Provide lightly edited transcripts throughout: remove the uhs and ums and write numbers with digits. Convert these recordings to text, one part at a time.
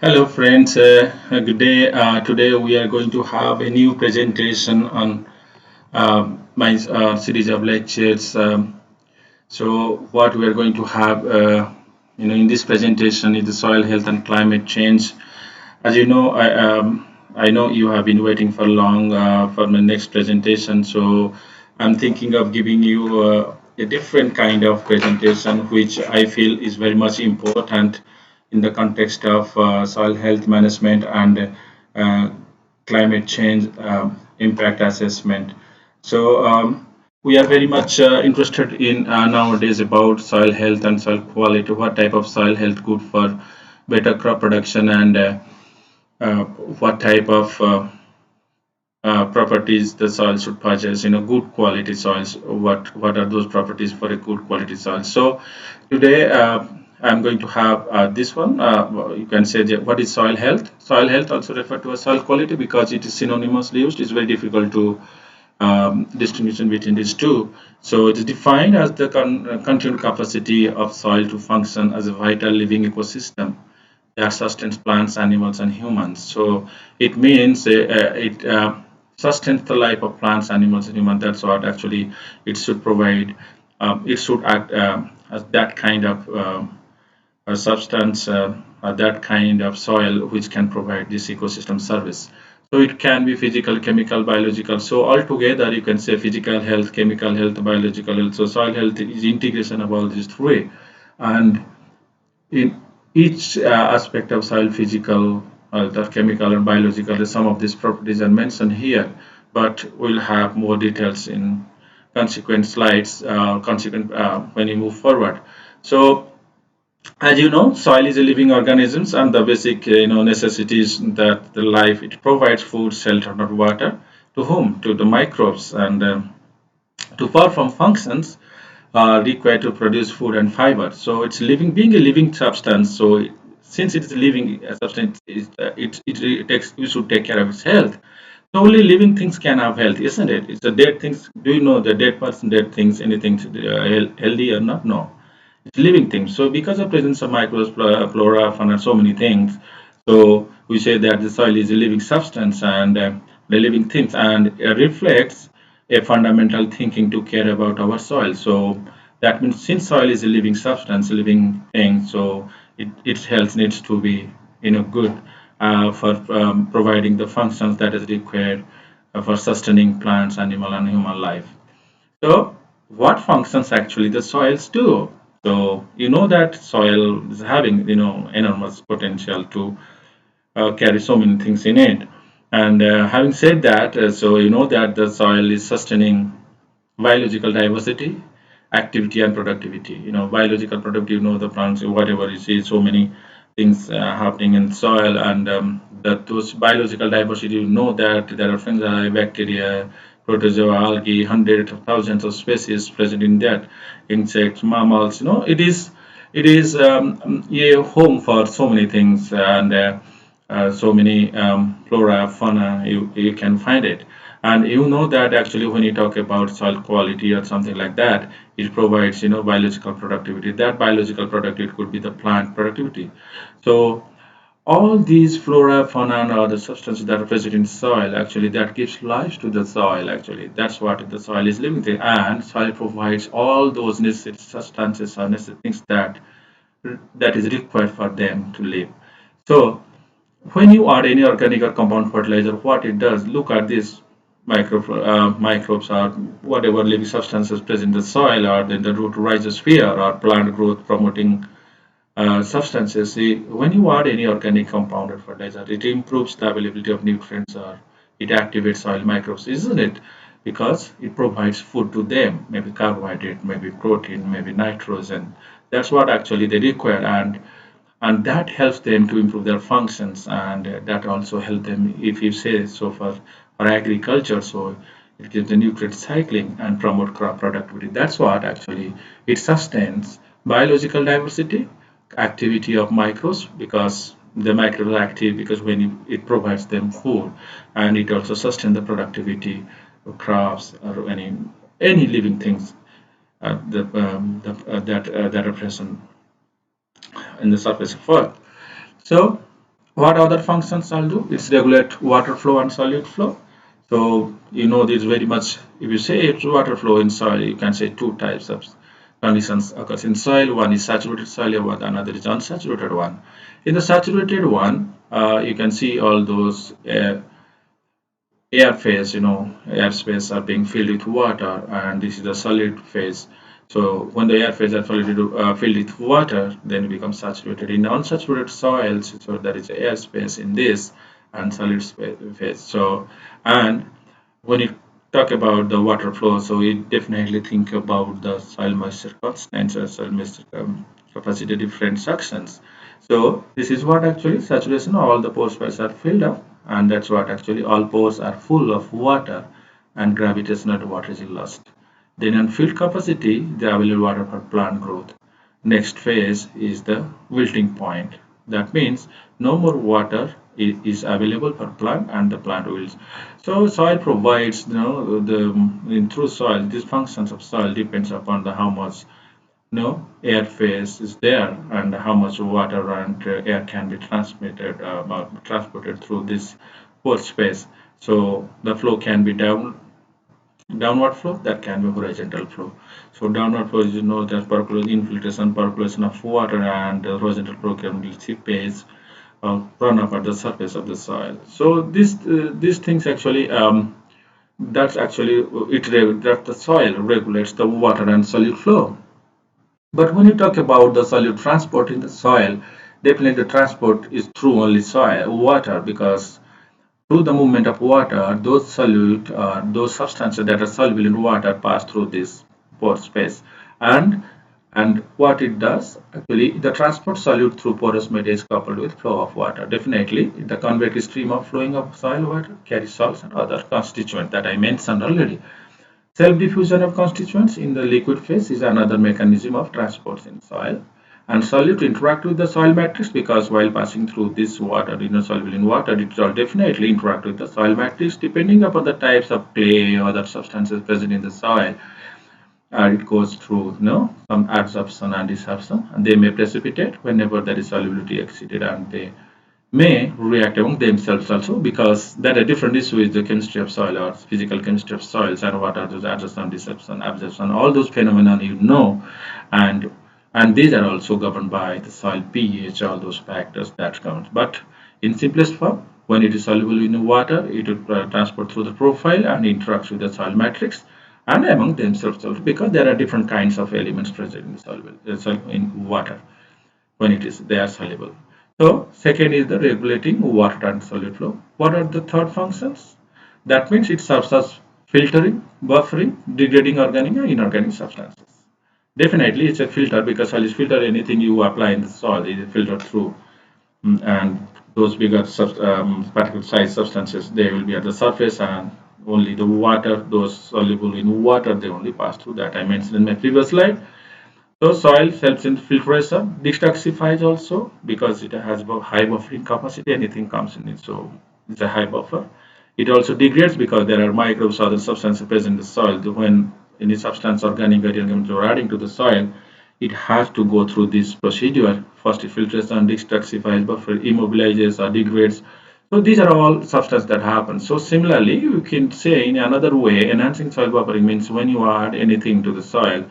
Hello friends, good day. Today we are going to have a new presentation on my series of lectures. So what we are going to have, in this presentation is the soil health and climate change. As you know, I know you have been waiting for long for my next presentation. So I'm thinking of giving you a different kind of presentation, which I feel is very much important in the context of soil health management and uh, climate change impact assessment. So we are very much interested in nowadays about soil health and soil quality. What type of soil health good for better crop production and what type of properties the soil should possess. Good quality soils. What are those properties for a good quality soil? So today I'm going to have this one. You can say that what is soil health? Soil health also referred to as soil quality because it is synonymously used. It's very difficult to distinction between these two. So it is defined as the continued capacity of soil to function as a vital living ecosystem that sustains plants, animals, and humans. So it means it sustains the life of plants, animals, and humans. That's what actually it should provide. It should act as that kind of a substance, that kind of soil which can provide this ecosystem service. So it can be physical, chemical, biological. So altogether, you can say physical health, chemical health, biological health. So soil health is integration of all these three, and in each aspect of soil, physical, the chemical, and biological, some of these properties are mentioned here, but we'll have more details in consequent slides, consequent when we move forward. So as you know, soil is a living organisms and the basic necessities that the life it provides food, shelter, or water. To whom? To the microbes and to perform functions required to produce food and fiber. So it's living, being a living substance. So since it is a living substance, it takes you should take care of its health. So only living things can have health, isn't it? It's the dead things. Do you know the dead person, dead things, anything healthy or not? No, it's living things. So because of presence of microbes, flora, fauna, so many things. So we say that the soil is a living substance and the living things, and it reflects a fundamental thinking to care about our soil. So that means since soil is a living substance, a living thing, so its health needs to be good for providing the functions that is required for sustaining plants, animal, and human life. So what functions actually the soils do? So you know that soil is having enormous potential to carry so many things in it. And having said that, so you know that the soil is sustaining biological diversity, activity, and productivity. Biological productivity, the plants, whatever you see, so many things happening in soil, and that those biological diversity, that there are fungi, bacteria, protozoa, algae, hundreds of thousands of species present in that, insects, mammals. It is a home for so many things, and so many flora, fauna, you can find it. And you know that actually when you talk about soil quality or something like that, it provides, biological productivity. That biological productivity could be the plant productivity. So all these flora, fauna, and other substances that are present in soil, actually, that gives life to the soil. Actually, that's what the soil is living there, and soil provides all those necessary substances or necessary things that is required for them to live. So when you add any organic or compound fertilizer, what it does, look at this microbes or whatever living substances present in the soil or in the root rhizosphere or plant growth promoting substances. See, when you add any organic compounded fertilizer, it improves the availability of nutrients or it activates soil microbes, isn't it? Because it provides food to them, maybe carbohydrate, maybe protein, maybe nitrogen. That's what actually they require, and that helps them to improve their functions, and that also help them, if you say so, for agriculture. So it gives the nutrient cycling and promote crop productivity. That's what actually it sustains biological diversity, activity of microbes, because the microbes are active because when it provides them food, and it also sustains the productivity of crops or any living things that are present in the surface of earth. So What other functions soil do? It's regulate water flow and solute flow. So you know this very much. If you say it's water flow in soil, you can say two types of conditions occurs in soil. One is saturated soil, and another is unsaturated one. In the saturated one, you can see all those air phase, airspace are being filled with water, and this is the solid phase. So when the air phase are filled with water, then it becomes saturated. In unsaturated soils, so there is airspace in this and solid phase. So, and when you talk about the water flow, so we definitely think about the soil moisture constants or soil moisture capacity different sections. So this is what actually saturation, all the pore spaces are filled up, and that's what actually all pores are full of water and gravitational water is lost. Then on field capacity, the available water for plant growth. Next phase is the wilting point. That means no more water is available for plant and the plant wilts. So soil provides, through soil, these functions of soil depends upon the how much air phase is there and how much water and air can be transported through this pore space. So the flow can be downward flow, that can be horizontal flow. So downward flow is there's infiltration, percolation of water, and horizontal flow can be seepage run up at the surface of the soil. So these things actually that's actually that the soil regulates the water and solute flow. But when you talk about the solute transport in the soil, definitely the transport is through only soil water, because through the movement of water, those solute, those substances that are soluble in water pass through this pore space, and what it does actually, the transport solute through porous media is coupled with flow of water. Definitely, the convective stream of flowing of soil water carries salts and other constituents that I mentioned already. Self-diffusion of constituents in the liquid phase is another mechanism of transport in soil. And solute interact with the soil matrix, because while passing through this water, soluble in water, it will definitely interact with the soil matrix depending upon the types of clay or other substances present in the soil. It goes through some adsorption and desorption, and they may precipitate whenever there is solubility exceeded, and they may react among themselves also, because that a different issue is the chemistry of soil or physical chemistry of soils, and what are those adsorption, desorption, absorption, all those phenomena and these are also governed by the soil pH, all those factors that count. But in simplest form, when it is soluble in water, it will transport through the profile and interacts with the soil matrix and among themselves also, because there are different kinds of elements present in the in water when it is they are soluble. So second is the regulating water and solute flow. What are the third functions? That means it serves as filtering, buffering, degrading organic and inorganic substances. Definitely, it's a filter, because soil is filter. Anything you apply in the soil is filtered through, and those bigger particle size substances, they will be at the surface, and only the water, those soluble in water, they only pass through. That I mentioned in my previous slide. So soil helps in filtration, detoxifies also, because it has high buffering capacity. Anything comes in it, so it's a high buffer. It also degrades, because there are microbes or other substances present in the soil. When any substance, organic elements are adding to the soil, it has to go through this procedure. First, it filtration, detoxifies, buffer, immobilizes or degrades. So these are all substances that happen. So similarly, you can say in another way, enhancing soil buffering means when you add anything to the soil,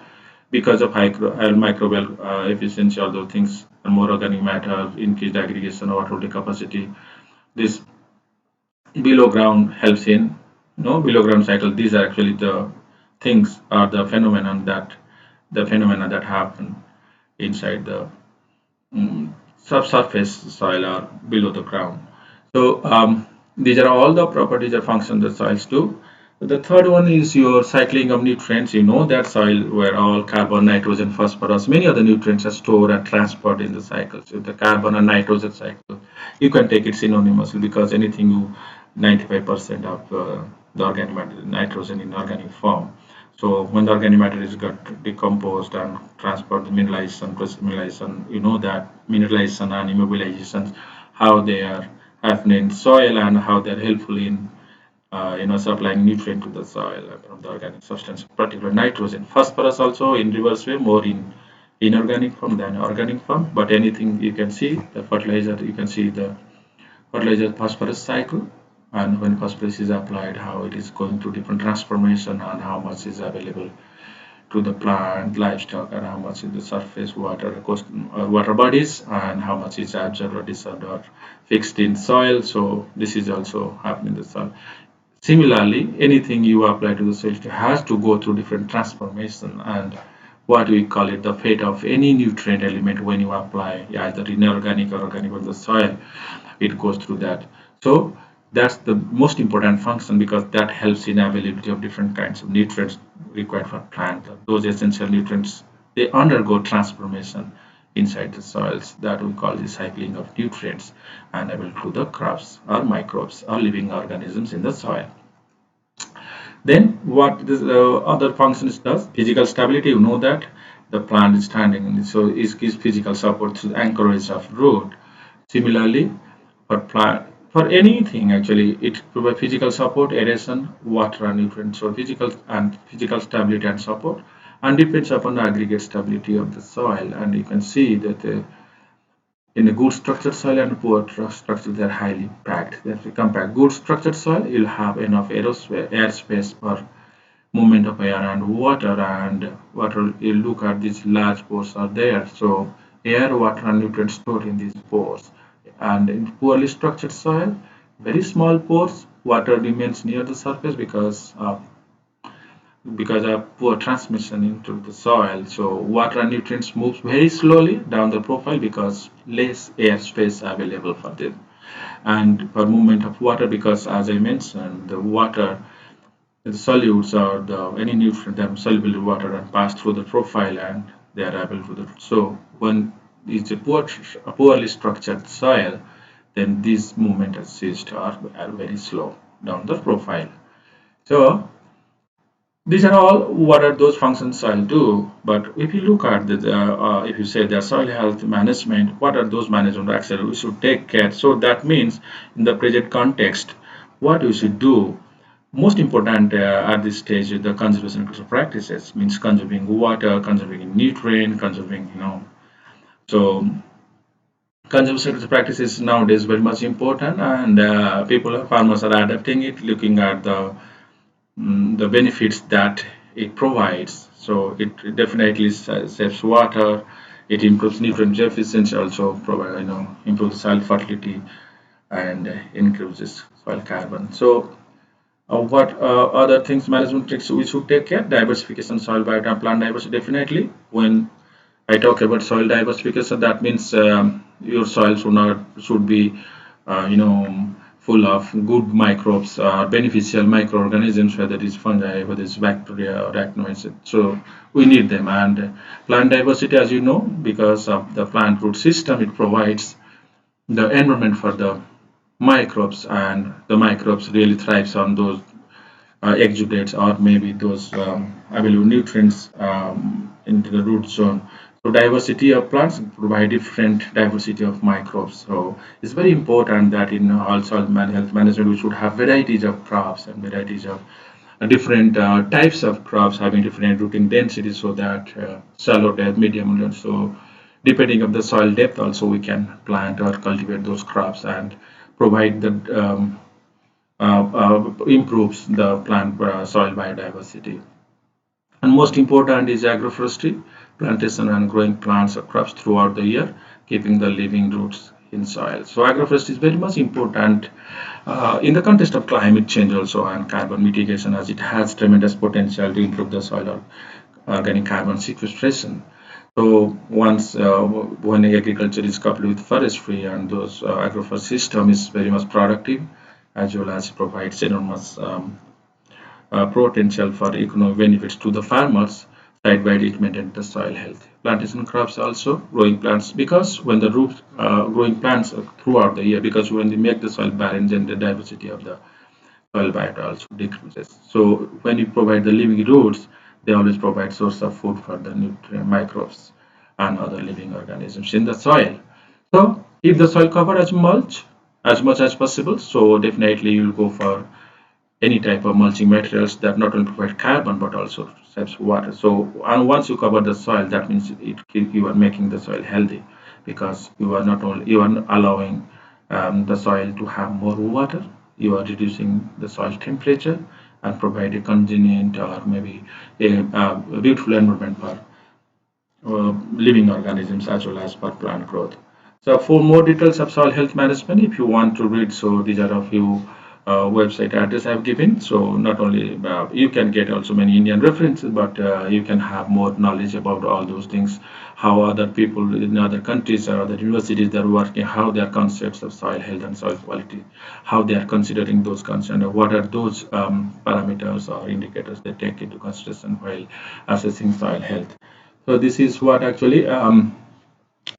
because of microbial efficiency, all those things, and more organic matter, increased aggregation or water holding capacity. This below ground helps in below ground cycle. These are actually the things or the phenomena that happen inside the subsurface soil or below the ground. So these are all the properties or functions that soils do. The third one is your cycling of nutrients. You know that soil where all carbon, nitrogen, phosphorus, many other nutrients are stored and transported in the cycle. So the carbon and nitrogen cycle, you can take it synonymously, because anything you 95% of the organic matter, nitrogen in organic form. So when the organic matter is got decomposed and transport the mineralization, mineralization, you know that mineralization and immobilizations, how they are happening in soil and how they are helpful in supplying nutrient to the soil from the organic substance, particularly nitrogen. Phosphorus also in reverse way, more in inorganic form than organic form. But anything you can see, the fertilizer, you can see the fertilizer phosphorus cycle, and when phosphorus is applied, how it is going through different transformation and how much is available to the plant, livestock, and how much in the surface water, water bodies, and how much is absorbed or dissolved or fixed in soil. So this is also happening in the soil. Similarly, anything you apply to the soil has to go through different transformation and what we call it the fate of any nutrient element when you apply either inorganic or organic on the soil, it goes through that. So that's the most important function because that helps in availability of different kinds of nutrients required for plant. Those essential nutrients they undergo transformation inside the soils that we call the cycling of nutrients and available to the crops or microbes or living organisms in the soil. Then what this other functions does, physical stability, you know that the plant is standing, so it gives physical support to the anchorage of root. Similarly, for plant, for anything actually, it provides physical support, aeration, water and nutrients. So physical stability and support, and depends upon the aggregate stability of the soil. And you can see that in a good structured soil and poor structure, they are highly packed. If you compare good structured soil, you'll have enough air space for movement of air and water. And water, you look at these large pores are there. So air, water, and nutrients stored in these pores. And in poorly structured soil, very small pores, water remains near the surface because of poor transmission into the soil. So water and nutrients moves very slowly down the profile because less air space available for them. And for movement of water, because as I mentioned, the water, the solutes or the any nutrient that soluble in water and pass through the profile and they are able to the so when it's a poorly structured soil, then this movement assist are very slow down the profile. So these are all what are those functions soil do. But if you look at if you say the soil health management, what are those management actually we should take care? So that means in the project context, what we should do. Most important at this stage is the conservation practices, means conserving water, conserving nutrient, conserving So conservation practices nowadays very much important, and farmers are adapting it, looking at the benefits that it provides. So it definitely saves water, it improves nutrient efficiency, also provide improves soil fertility and increases soil carbon. So what other things management tricks we should take care? Diversification, soil biota, and plant diversity. Definitely, when I talk about soil diversification, that means your soil should be, full of good microbes, beneficial microorganisms, whether it's fungi, whether it's bacteria or arachnoids. So we need them. And plant diversity, as you know, because of the plant root system, it provides the environment for the microbes, and the microbes really thrives on those exudates or maybe those available nutrients into the root zone. So diversity of plants provide different diversity of microbes. So it's very important that in also health management we should have varieties of crops and varieties of different types of crops having different rooting densities, so that shallow depth, medium depth. So depending on the soil depth, also we can plant or cultivate those crops and provide the improves the plant soil biodiversity. And most important is agroforestry, plantation and growing plants or crops throughout the year, keeping the living roots in soil. So agroforestry is very much important in the context of climate change also and carbon mitigation, as it has tremendous potential to improve the soil or organic carbon sequestration. So once when agriculture is coupled with forestry and those agroforest system is very much productive, as well as provides enormous potential for economic benefits to the farmers. Side by it maintain the soil health. Plantation crops also growing plants, because when the roots growing plants throughout the year, because when they make the soil barren, then the diversity of the soil biota also decreases. So when you provide the living roots, they always provide source of food for the nutrient microbes and other living organisms in the soil. So if the soil covered as mulch as much as possible, so definitely you'll go for any type of mulching materials that not only provide carbon but also saves water. So and once you cover the soil, that means you are making the soil healthy, because you are not only you are allowing the soil to have more water. You are reducing the soil temperature and provide a convenient or maybe a beautiful environment for living organisms as well as for plant growth. So for more details of soil health management, if you want to read, so these are a few website address I've given. So not only you can get also many Indian references, but you can have more knowledge about all those things, how other people in other countries or other universities they're working, how their concepts of soil health and soil quality, how they are considering those concerns, or what are those parameters or indicators they take into consideration while assessing soil health. So this is what actually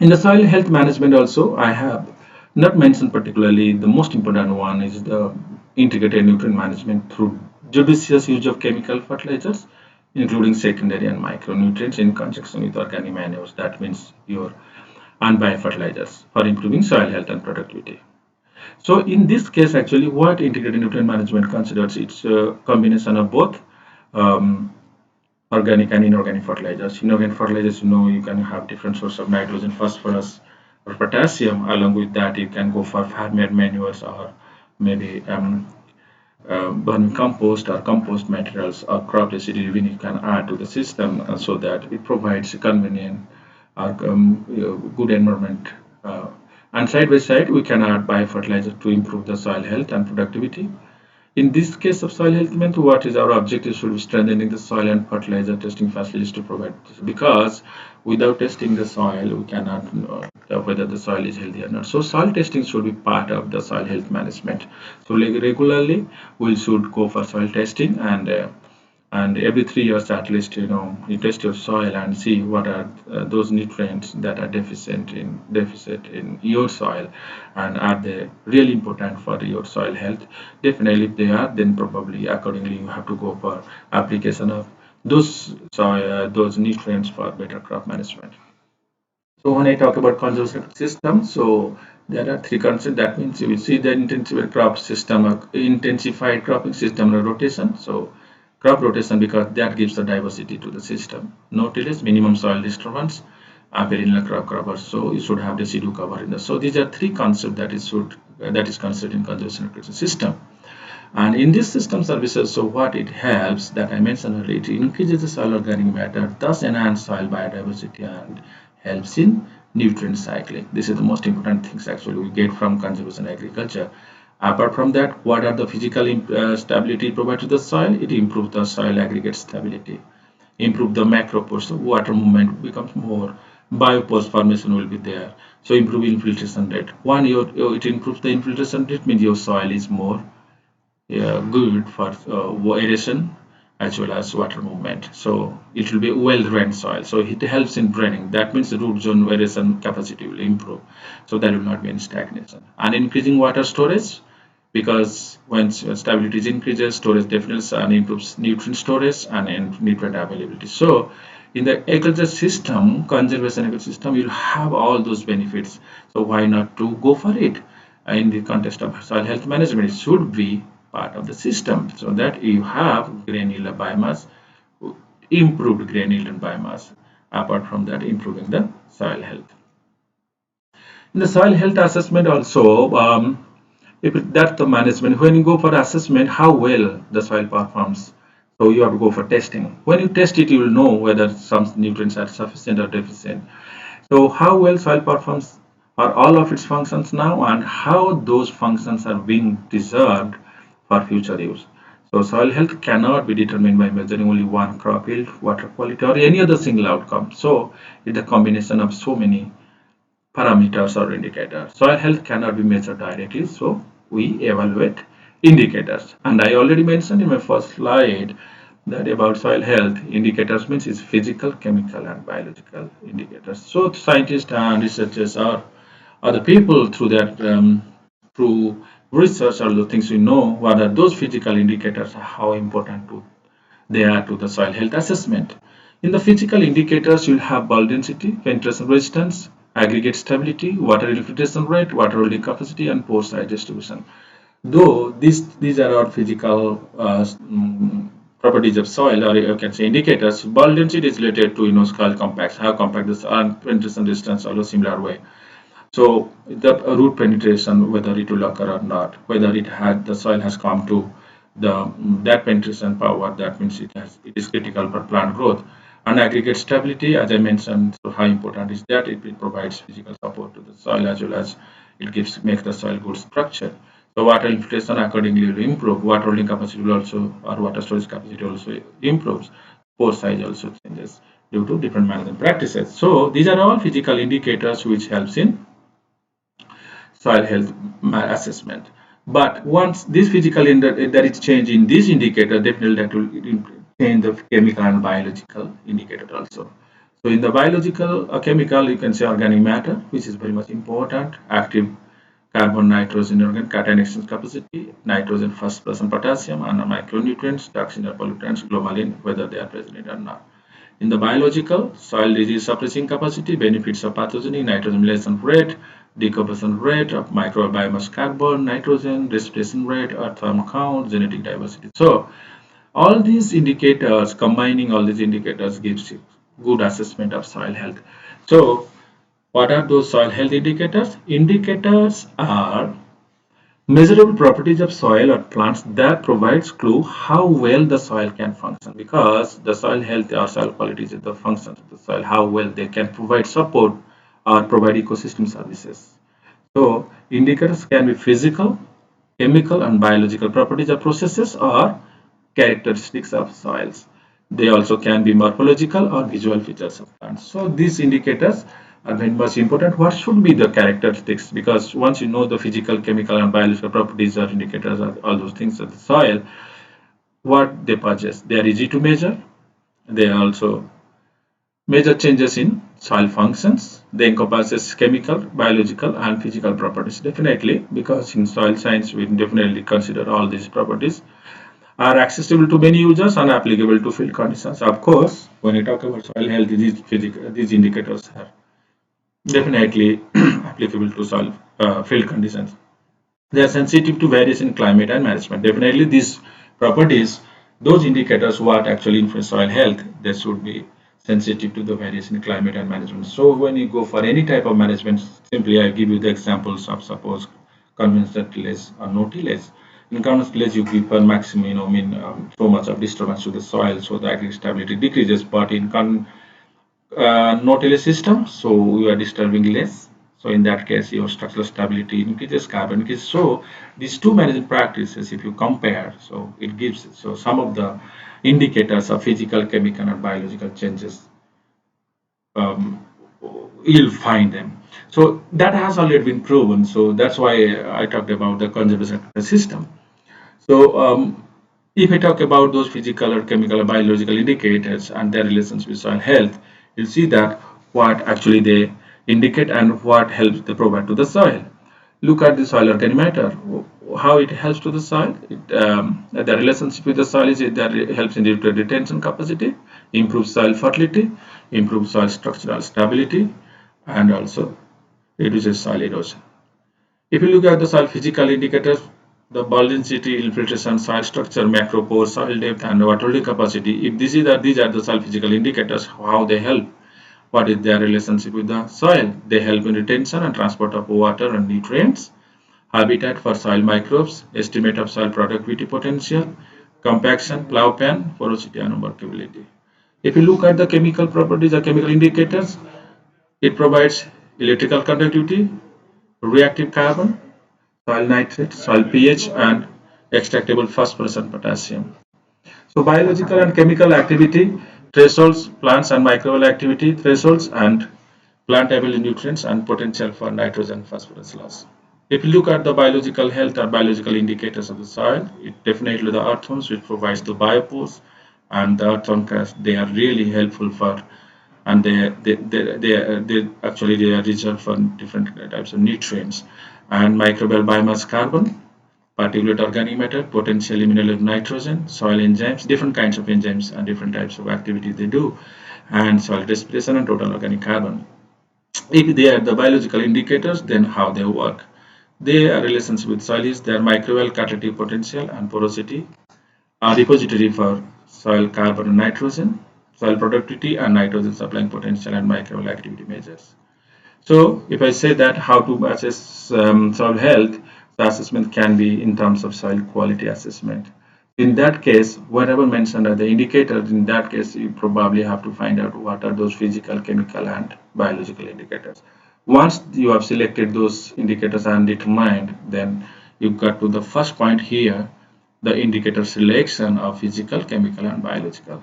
in the soil health management also I have not mentioned particularly. The most important one is the integrated nutrient management through judicious use of chemical fertilizers, including secondary and micronutrients in conjunction with organic manures. That means your and biofertilizers for improving soil health and productivity. So in this case, actually, what integrated nutrient management considers, it's a combination of both. Um, Organic and inorganic fertilizers. Inorganic fertilizers, you can have different sources of nitrogen, phosphorus, or potassium. Along with that, you can go for farm-made manures or maybe vermicompost or compost materials or crop residue. Even you can add to the system so that it provides a convenient or good environment. Uh, and side by side, we can add biofertilizer to improve the soil health and productivity. In this case of soil health management, what is our objective should be strengthening the soil and fertilizer testing facilities to provide this. Because without testing the soil, we cannot know whether the soil is healthy or not. So soil testing should be part of the soil health management. So regularly, we should go for soil testing and every 3 years at least you test your soil and see what are those nutrients that are deficit in your soil, and are they really important for your soil health. Definitely if they are, then probably accordingly you have to go for application of those nutrients for better crop management. So when I talk about conservation system, so there are three concepts. That means you will see the intensified cropping system or rotation. So crop rotation, because that gives the diversity to the system. No tillage, minimum soil disturbance, perennial crop cover. So you should have residue cover in the. So these are three concepts that is considered in conservation system. And in this system services, so what it helps that I mentioned earlier, it increases the soil organic matter, thus enhance soil biodiversity and helps in nutrient cycling. This is the most important things actually we get from conservation agriculture. Apart from that, what are the physical stability provided to the soil? It improves the soil aggregate stability, improve the macropores, so water movement becomes more, biopores formation will be there. So improve infiltration rate. It improves the infiltration rate, means your soil is more good for aeration as well as water movement. So it will be well drained soil. So it helps in draining. That means the root zone aeration capacity will improve. So there will not be any stagnation. And increasing water storage, because when stability increases, storage definitely and improves nutrient storage and nutrient availability. So in the agriculture system, conservation ecosystem, you'll have all those benefits. So why not to go for it? In the context of soil health management, it should be part of the system so that you have grain yield and biomass, improved grain yield and biomass. Apart from that, improving the soil health. In the soil health assessment also, if that's the management, when you go for assessment, how well the soil performs. So you have to go for testing. When you test it, you will know whether some nutrients are sufficient or deficient. So how well soil performs are all of its functions now, and how those functions are being preserved for future use. So soil health cannot be determined by measuring only one crop yield, water quality, or any other single outcome. So it's a combination of so many parameters or indicators. Soil health cannot be measured directly, so we evaluate indicators. And I already mentioned in my first slide that about soil health, indicators means is physical, chemical, and biological indicators. So scientists and researchers are the people through that through research or the things we know what are those physical indicators, how important they are to the soil health assessment. In the physical indicators, you'll have bulk density, penetration resistance, aggregate stability, water infiltration rate, water holding capacity, and pore size distribution. Though these are all physical properties of soil, or you can say indicators, bulk density is related to soil compacts, how compact this and penetration resistance also similar way. So the root penetration, whether it will occur or not, whether the soil has come to the that penetration power, that means it is critical for plant growth. And aggregate stability, as I mentioned, so how important is that? It provides physical support to the soil as well as makes the soil good structure. So water infiltration accordingly will improve. Water holding capacity will also, or water storage capacity also improves. Pore size also changes due to different management practices. So these are all physical indicators which helps in soil health assessment. But once this physical there is change in this indicator, definitely that will change the chemical and biological indicator also. So in the biological chemical, you can say organic matter, which is very much important, active carbon, nitrogen, organic cation exchange capacity, nitrogen, phosphorus, and potassium, and micronutrients, toxin or pollutants globally, whether they are present or not. In the biological, soil disease suppressing capacity, benefits of pathogenic, nitrogen relation rate, decomposition rate of microbial biomass carbon, nitrogen, respiration rate, earthworm count, genetic diversity. So all these indicators, combining all these indicators gives you good assessment of soil health. So what are those soil health indicators? Indicators are measurable properties of soil or plants that provides clue how well the soil can function, because the soil health or soil quality is the function of the soil, how well they can provide support or provide ecosystem services. So indicators can be physical, chemical and biological properties of processes or characteristics of soils. They also can be morphological or visual features of plants. So these indicators are very much important. What should be the characteristics? Because once you know the physical, chemical and biological properties or indicators or all those things of the soil, what they possess, they are easy to measure. They also measure changes in soil functions. They encompasses chemical, biological and physical properties. Definitely, because in soil science we definitely consider all these properties are accessible to many users and applicable to field conditions. Of course, when you talk about soil health, these indicators are definitely applicable to soil field conditions. They are sensitive to variation in climate and management. Definitely, these properties, those indicators, what actually influence soil health, they should be sensitive to the variation in climate and management. So, when you go for any type of management, simply I give you the examples of suppose conventional tillage or no tillage. In conventional tillage, you give a maximum, so much of disturbance to the soil, so the aggregate stability decreases. But in no tillage system, so you are disturbing less. So in that case, your structural stability increases, carbon increases. So these two management practices, if you compare, so it gives so some of the indicators of physical, chemical, and biological changes. You'll find them. So that has already been proven. So that's why I talked about the conservation system. So if I talk about those physical or chemical or biological indicators and their relations with soil health, you'll see that what actually they indicate and what helps they provide to the soil. Look at the soil organic matter, how it helps to the soil. The relationship with the soil is that it helps in the retention capacity, improves soil fertility, improves soil structural stability, and also reduces soil erosion. If you look at the soil physical indicators, the density, infiltration, soil structure, macro pore, soil depth, and water holding capacity, if these are the soil physical indicators, how they help, what is their relationship with the soil? They help in retention and transport of water and nutrients, habitat for soil microbes, estimate of soil productivity potential, compaction, plow pan, porosity, and workability. If you look at the chemical properties or chemical indicators, it provides electrical conductivity, reactive carbon, soil nitrate, soil pH, and extractable phosphorus and potassium. So biological and chemical activity thresholds, plants and microbial activity thresholds, and plant ability nutrients and potential for nitrogen phosphorus loss. If you look at the biological health or biological indicators of the soil, it definitely the earthworms which provides the biopores, and the earthworms they are really helpful for, and they actually they are reserved for different types of nutrients, and microbial biomass carbon, particulate organic matter, potentially mineral nitrogen, soil enzymes, different kinds of enzymes and different types of activities they do, and soil respiration and total organic carbon. If they are the biological indicators, then how they work. Their relations with soil is their microbial catalytic potential and porosity, a repository for soil carbon and nitrogen, soil productivity and nitrogen supplying potential and microbial activity measures. So if I say that how to assess soil health, the assessment can be in terms of soil quality assessment. In that case, whatever mentioned are the indicators, in that case, you probably have to find out what are those physical, chemical, and biological indicators. Once you have selected those indicators and determined, then you got to the first point here, the indicator selection of physical, chemical, and biological.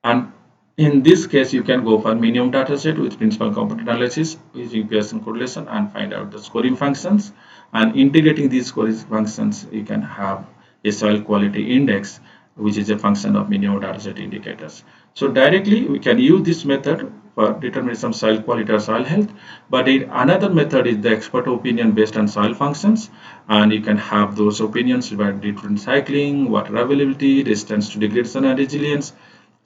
And in this case, you can go for minimum data set with principal component analysis, with regression correlation, and find out the scoring functions. And integrating these scoring functions, you can have a soil quality index, which is a function of minimum data set indicators. So directly, we can use this method for determination of soil quality or soil health. But another method is the expert opinion based on soil functions, and you can have those opinions about different cycling, water availability, resistance to degradation and resilience,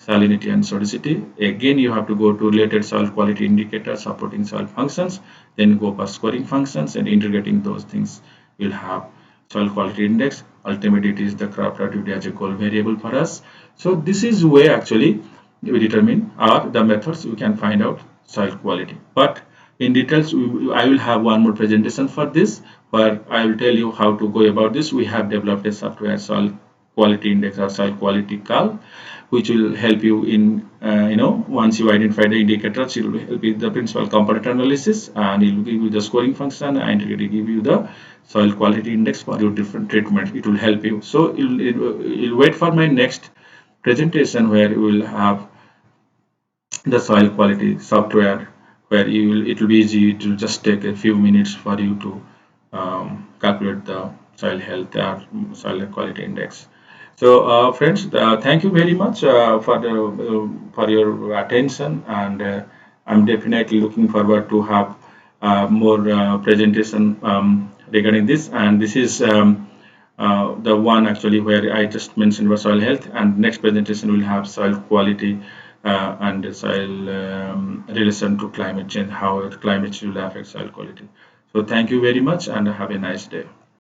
salinity and sodicity. Again, you have to go to related soil quality indicators supporting soil functions, then go for scoring functions and integrating those things. You'll have soil quality index. Ultimately, it is the crop productivity as a goal variable for us. So this is where actually we determine are the methods we can find out soil quality. But in details, I will have one more presentation for this, where I will tell you how to go about this. We have developed a software soil quality index or soil quality curve, which will help you in once you identify the indicators, it will help with the principal component analysis, and it will give you the scoring function, and it will give you the soil quality index for your different treatments. It will help you. So you'll wait for my next presentation, where you will have the soil quality software, where you will it will be easy to just take a few minutes for you to calculate the soil health or soil quality index. So, friends, thank you very much for your attention, and I'm definitely looking forward to have more presentation regarding this. And this is the one actually where I just mentioned about soil health, and next presentation will have soil quality and soil relation to climate change, how climate change will affect soil quality. So, thank you very much, and have a nice day.